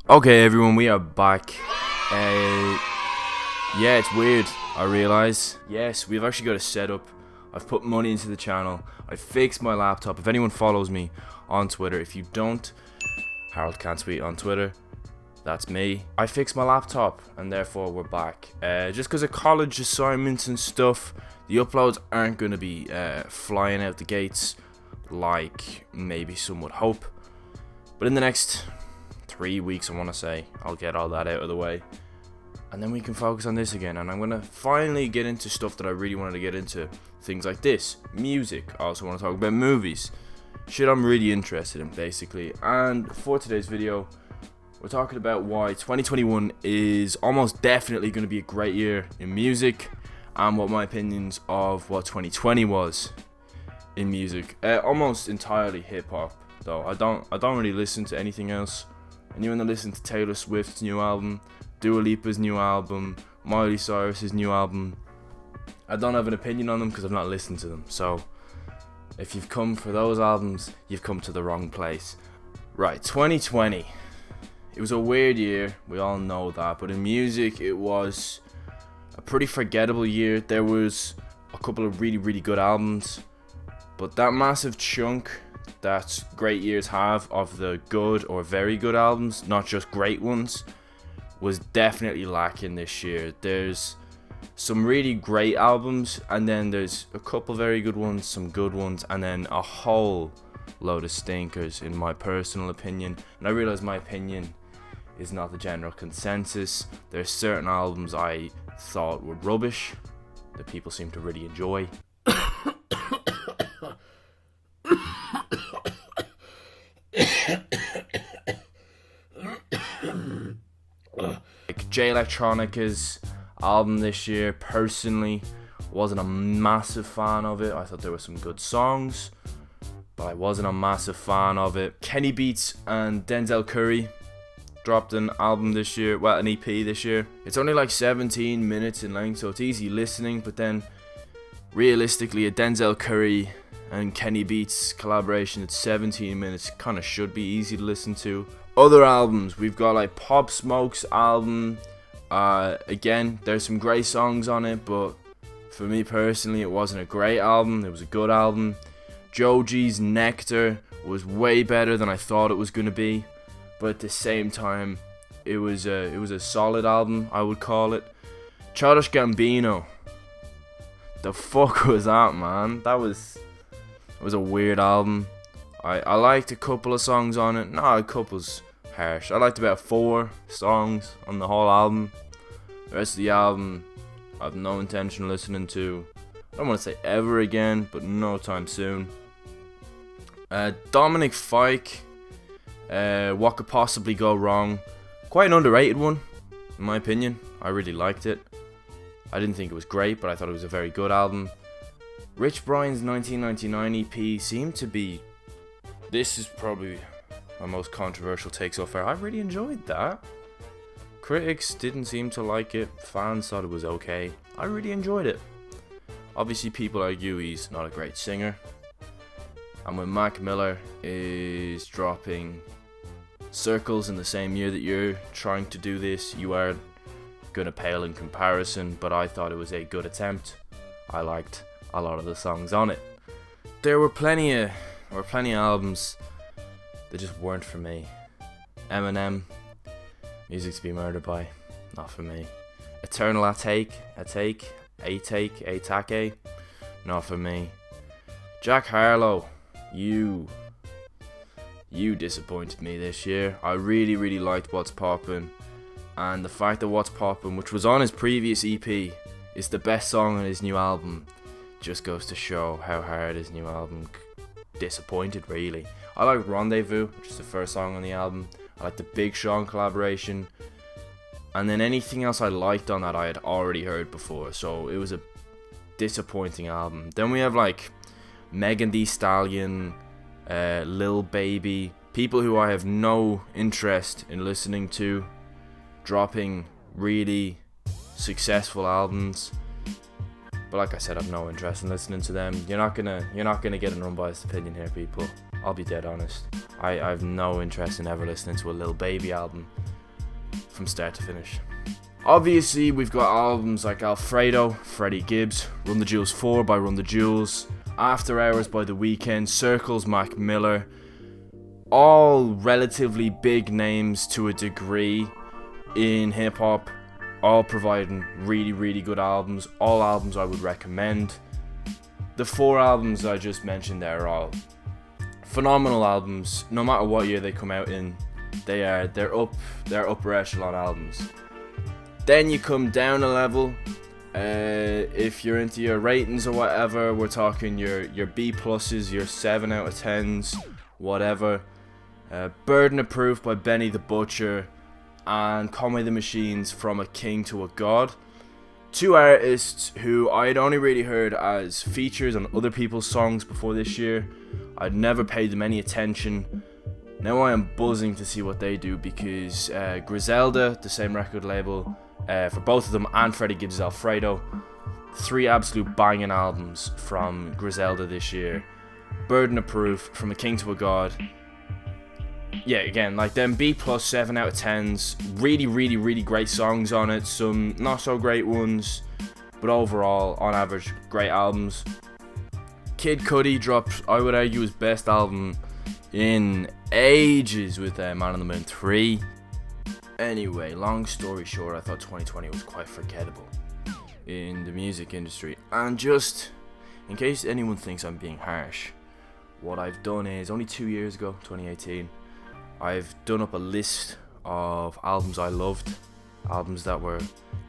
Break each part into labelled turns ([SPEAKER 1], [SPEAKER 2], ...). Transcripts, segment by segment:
[SPEAKER 1] Okay, everyone, we are back. Yeah, it's weird, I realise. Yes, we've actually got a setup. I've put money into the channel. I fixed my laptop. If anyone follows me on Twitter, if you don't, Harold Can't Tweet on Twitter, that's me. I fixed my laptop, and therefore we're back. Just because of college assignments and stuff, the uploads aren't going to be flying out the gates like maybe some would hope. But in the next 3 weeks, I want to say, I'll get all that out of the way, and then we can focus on this again. And I'm gonna finally get into stuff that I really wanted to get into, things like this, music. I also want to talk about movies, shit I'm really interested in, basically. And for today's video, we're talking about why 2021 is almost definitely going to be a great year in music, and what my opinions of what 2020 was in music. Almost entirely hip hop, though. I don't really listen to anything else. Anyone that listens to Taylor Swift's new album, Dua Lipa's new album, Miley Cyrus's new album, I don't have an opinion on them because I've not listened to them. So if you've come for those albums, you've come to the wrong place. Right, 2020. It was a weird year, we all know that, but in music it was a pretty forgettable year. There was a couple of really good albums, but that massive chunk that great years have of the good or very good albums, not just great ones, was definitely lacking this year. There's some really great albums, and then there's a couple very good ones, some good ones, and then a whole load of stinkers, in my personal opinion. And I realize my opinion is not the general consensus. There's certain albums I thought were rubbish that people seem to really enjoy. Like Jay Electronica's album this year, personally, wasn't a massive fan of it. I thought there were some good songs, but I wasn't a massive fan of it. Kenny Beats and Denzel Curry dropped an album this year, well, an EP this year. It's only like 17 minutes in length, so it's easy listening, but then realistically, a Denzel Curry and Kenny Beats collaboration at 17 minutes kind of should be easy to listen to. Other albums, we've got like Pop Smoke's album. Again, there's some great songs on it, but for me personally, it wasn't a great album. It was a good album. Joji's Nectar was way better than I thought it was going to be, but at the same time, it was a solid album, I would call it. Childish Gambino, the fuck was that, man? It was a weird album. I liked a couple of songs on it. Nah, a couple's harsh. I liked about 4 songs on the whole album. The rest of the album, I have no intention of listening to. I don't want to say ever again, but no time soon. Dominic Fike, What Could Possibly Go Wrong. Quite an underrated one, in my opinion. I really liked it. I didn't think it was great, but I thought it was a very good album. Rich Brian's 1999 EP seemed to be... This is probably my most controversial take so far. I really enjoyed that. Critics didn't seem to like it. Fans thought it was okay. I really enjoyed it. Obviously, people argue he's not a great singer. And when Mac Miller is dropping Circles in the same year that you're trying to do this, you are gonna pale in comparison. But I thought it was a good attempt. I liked a lot of the songs on it. There were plenty of albums that just weren't for me. Eminem, Music to Be Murdered By, not for me. Eternal Atake, not for me. Jack Harlow, you disappointed me this year. I really liked What's Poppin', and the fact that What's Poppin', which was on his previous EP, is the best song on his new album, just goes to show how hard his new album disappointed, really. I like Rendezvous, which is the first song on the album. I like the Big Sean collaboration, and then anything else I liked on that I had already heard before, so it was a disappointing album. Then we have like Megan Thee Stallion, Lil Baby, people who I have no interest in listening to, dropping really successful albums. But like I said, I've no interest in listening to them. You're not gonna get an unbiased opinion here, people. I'll be dead honest. I have no interest in ever listening to a Lil Baby album. from start to finish. Obviously, we've got albums like Alfredo, Freddie Gibbs, Run the Jewels 4 by Run the Jewels, After Hours by The Weeknd, Circles, Mac Miller. All relatively big names to a degree in hip hop, all providing really, really good albums. All albums I would recommend. The 4 albums I just mentioned there are all phenomenal albums. No matter what year they come out in, they're upper echelon albums. Then you come down a level. If you're into your ratings or whatever, we're talking your B pluses, your 7 out of 10s, whatever. Burden of Proof by Benny the Butcher and Conway the Machines, From a King to a God. 2 artists who I'd only really heard as features on other people's songs before this year. I'd never paid them any attention. Now I am buzzing to see what they do, because Griselda, the same record label, for both of them, and Freddie Gibbs' Alfredo, 3 absolute banging albums from Griselda this year. Burden of Proof, From a King to a God. Yeah, again, like them B plus 7 out of 10s. Really, really, really great songs on it. Some not so great ones, but overall, on average, great albums. Kid Cudi dropped, I would argue, his best album in ages with Man on the Moon 3. Anyway, long story short, I thought 2020 was quite forgettable in the music industry. And just in case anyone thinks I'm being harsh, what I've done is, only 2 years ago, 2018, I've done up a list of albums I loved, albums that were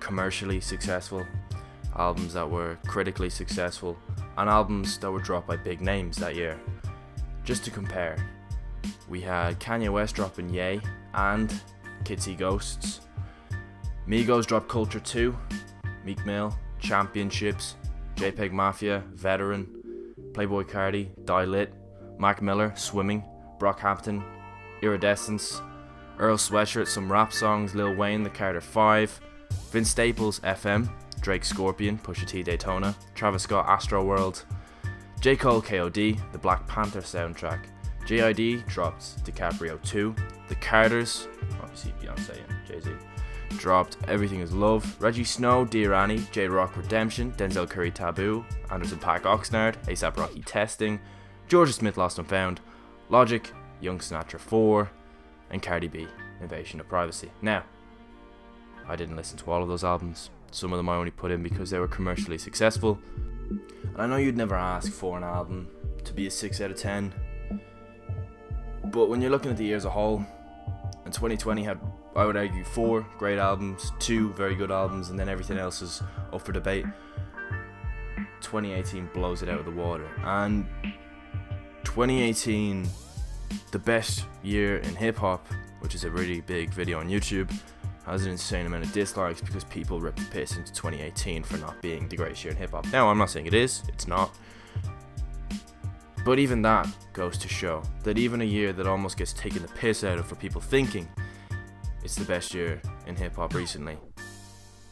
[SPEAKER 1] commercially successful, albums that were critically successful, and albums that were dropped by big names that year. Just to compare, we had Kanye West dropping Ye and Kids See Ghosts. Migos dropped Culture 2, Meek Mill, Championships, JPEG Mafia, Veteran, Playboi Carti, Die Lit, Mac Miller, Swimming, Brockhampton, Iridescence, Earl Sweatshirt, some rap songs, Lil Wayne, The Carter 5, Vince Staples, FM, Drake Scorpion, Pusha T Daytona, Travis Scott Astroworld, J. Cole KOD, The Black Panther soundtrack, JID dropped DiCaprio 2, The Carters, obviously Beyonce and Jay-Z, dropped Everything Is Love, Reggie Snow, Dear Annie, J-Rock Redemption, Denzel Curry Taboo, Anderson .Paak Oxnard, A$AP Rocky Testing, Georgia Smith Lost and Found, Logic, Young Sinatra 4, and Cardi B, Invasion of Privacy. Now, I didn't listen to all of those albums. Some of them I only put in because they were commercially successful. And I know you'd never ask for an album to be a 6 out of 10, but when you're looking at the year as a whole, and 2020 had, I would argue, 4 great albums, 2 very good albums, and then everything else is up for debate. 2018 blows it out of the water. And 2018, the best year in hip hop, which is a really big video on YouTube, has an insane amount of dislikes because people ripped the piss into 2018 for not being the greatest year in hip hop. Now, I'm not saying it is, it's not. But even that goes to show that even a year that almost gets taken the piss out of for people thinking it's the best year in hip hop recently,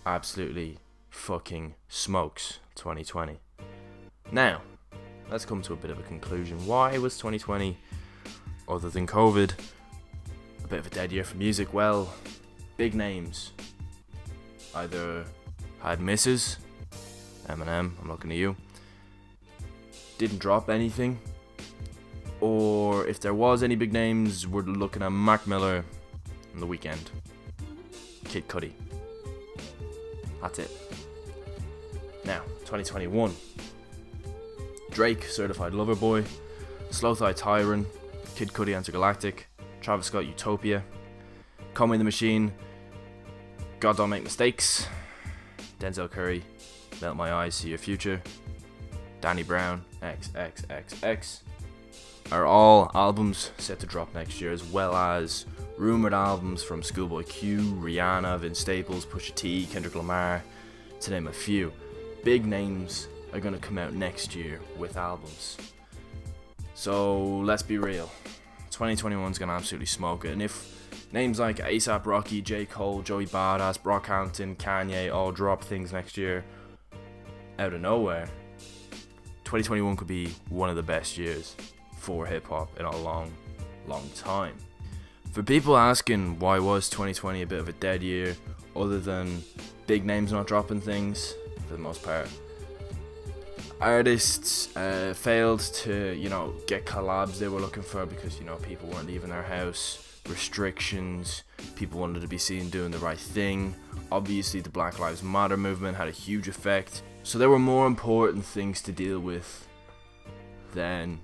[SPEAKER 1] absolutely fucking smokes 2020. Now, let's come to a bit of a conclusion. Why was 2020, other than COVID, a bit of a dead year for music? Well, big names either had misses, Eminem, I'm looking at you, didn't drop anything, or if there was any big names, we're looking at Mac Miller and The Weeknd, Kid Cudi. That's it. Now, 2021. Drake, Certified Lover Boy, Slow Thigh Tyron, Kid Cudi Intergalactic, Travis Scott Utopia, Conway the Machine, God Don't Make Mistakes, Denzel Curry, Melt My Eyes, See Your Future, Danny Brown, XXXX, are all albums set to drop next year, as well as rumoured albums from Schoolboy Q, Rihanna, Vince Staples, Pusha T, Kendrick Lamar, to name a few. Big names are going to come out next year with albums. So let's be real, 2021 is going to absolutely smoke it. And if names like A$AP Rocky, J. Cole, Joey Badass, Brockhampton, Kanye all drop things next year out of nowhere, 2021 could be one of the best years for hip hop in a long, long time. For people asking why was 2020 a bit of a dead year, other than big names not dropping things, for the most part, artists failed to, get collabs they were looking for because, people weren't leaving their house, restrictions, people wanted to be seen doing the right thing. Obviously, the Black Lives Matter movement had a huge effect, so there were more important things to deal with than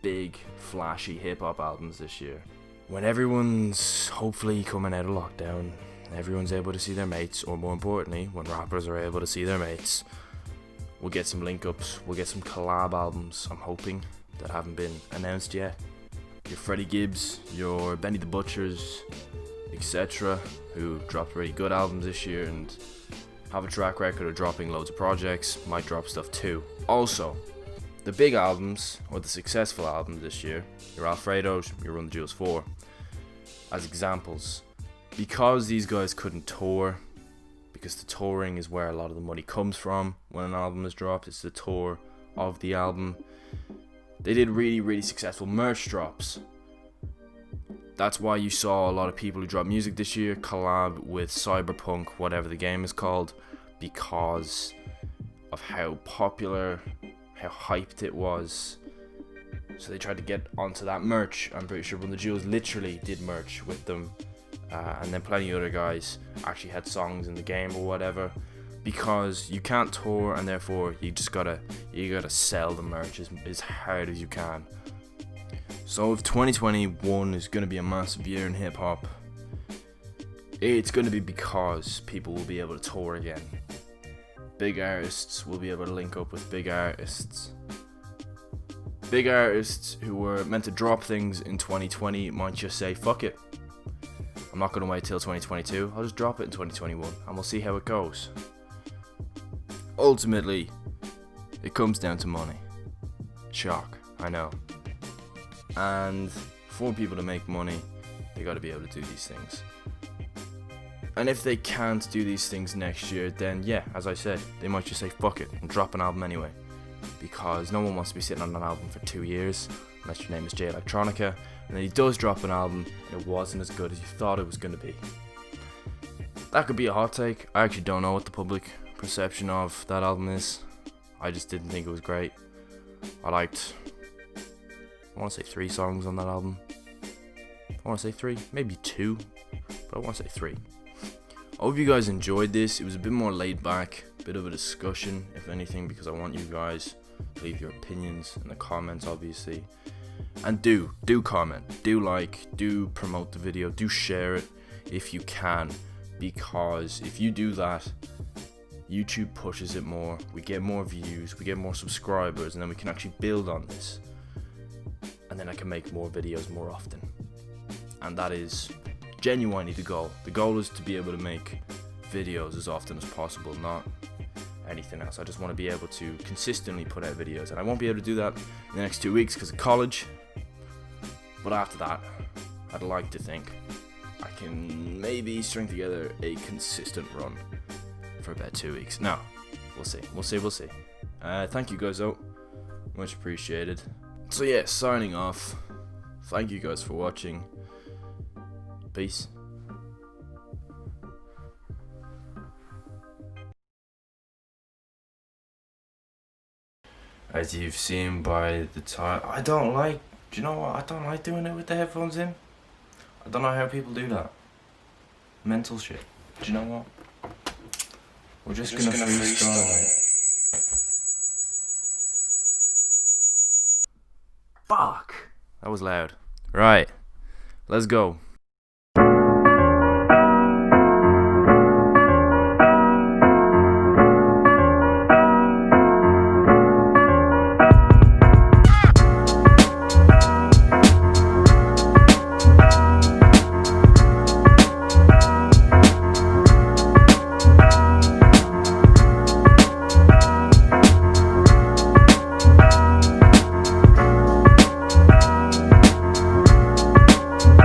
[SPEAKER 1] big, flashy hip-hop albums this year. When everyone's hopefully coming out of lockdown, everyone's able to see their mates, or more importantly, when rappers are able to see their mates, we'll get some link-ups, we'll get some collab albums, I'm hoping, that haven't been announced yet. Your Freddie Gibbs, your Benny the Butchers, etc., who dropped really good albums this year and have a track record of dropping loads of projects, might drop stuff too. Also, the big albums, or the successful albums this year, your Alfredos, your Run the Jewels 4, as examples. Because these guys couldn't tour, because the touring is where a lot of the money comes from when an album is dropped, it's the tour of the album, they did really, really successful merch drops. That's why you saw a lot of people who dropped music this year collab with Cyberpunk, whatever the game is called, because of how popular, how hyped it was. So they tried to get onto that merch. I'm pretty sure Run the Jewels literally did merch with them, and then plenty of other guys actually had songs in the game or whatever, because you can't tour and therefore you gotta sell the merch as hard as you can. So if 2021 is gonna be a massive year in hip hop, it's gonna be because people will be able to tour again. Big artists will be able to link up with big artists. Big artists who were meant to drop things in 2020 might just say, fuck it, I'm not going to wait till 2022, I'll just drop it in 2021 and we'll see how it goes. Ultimately, it comes down to money. Shock, I know. And for people to make money, they got to be able to do these things. And if they can't do these things next year, then yeah, as I said, they might just say fuck it and drop an album anyway. Because no one wants to be sitting on an album for 2 years, unless your name is Jay Electronica, and then he does drop an album and it wasn't as good as you thought it was going to be. That could be a hot take. I actually don't know what the public perception of that album is. I just didn't think it was great. I want to say 3 songs on that album. I want to say 3, maybe 2, but I want to say 3. I hope you guys enjoyed this. It was a bit more laid back, a bit of a discussion, if anything, because I want you guys to leave your opinions in the comments, obviously. And do comment, do like, do promote the video, do share it if you can, because if you do that, YouTube pushes it more, we get more views, we get more subscribers, and then we can actually build on this. And then I can make more videos more often. And that is genuinely the goal. The goal is to be able to make videos as often as possible, not anything else. I just want to be able to consistently put out videos, and I won't be able to do that in the next 2 weeks because of college. But after that, I'd like to think I can maybe string together a consistent run for about 2 weeks. No, we'll see. Thank you guys though, much appreciated. So yeah, signing off. Thank you guys for watching. Peace. As you've seen by the title, do you know what? I don't like doing it with the headphones in. I don't know how people do that. Mental shit. Do you know what? We're just gonna freestyle it. Fuck! That was loud. Right, let's go.